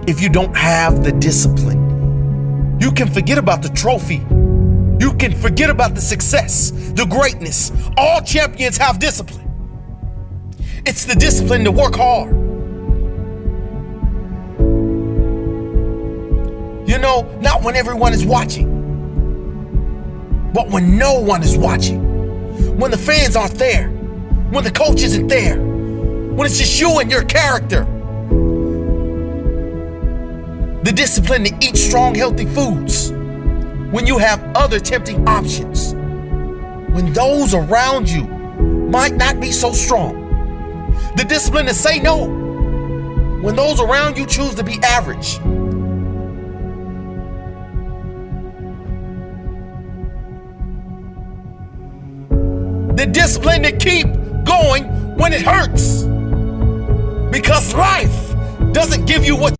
if you don't have the discipline. You can forget about the trophy. You can forget about the success, the greatness. All champions have discipline. It's the discipline to work hard. You know, not when everyone is watching, but when no one is watching. When the fans aren't there, when the coach isn't there, when it's just you and your character. The discipline to eat strong, healthy foods when you have other tempting options. When those around you might not be so strong. The discipline to say no when those around you choose to be average. The discipline to keep going when it hurts. Because life doesn't give you what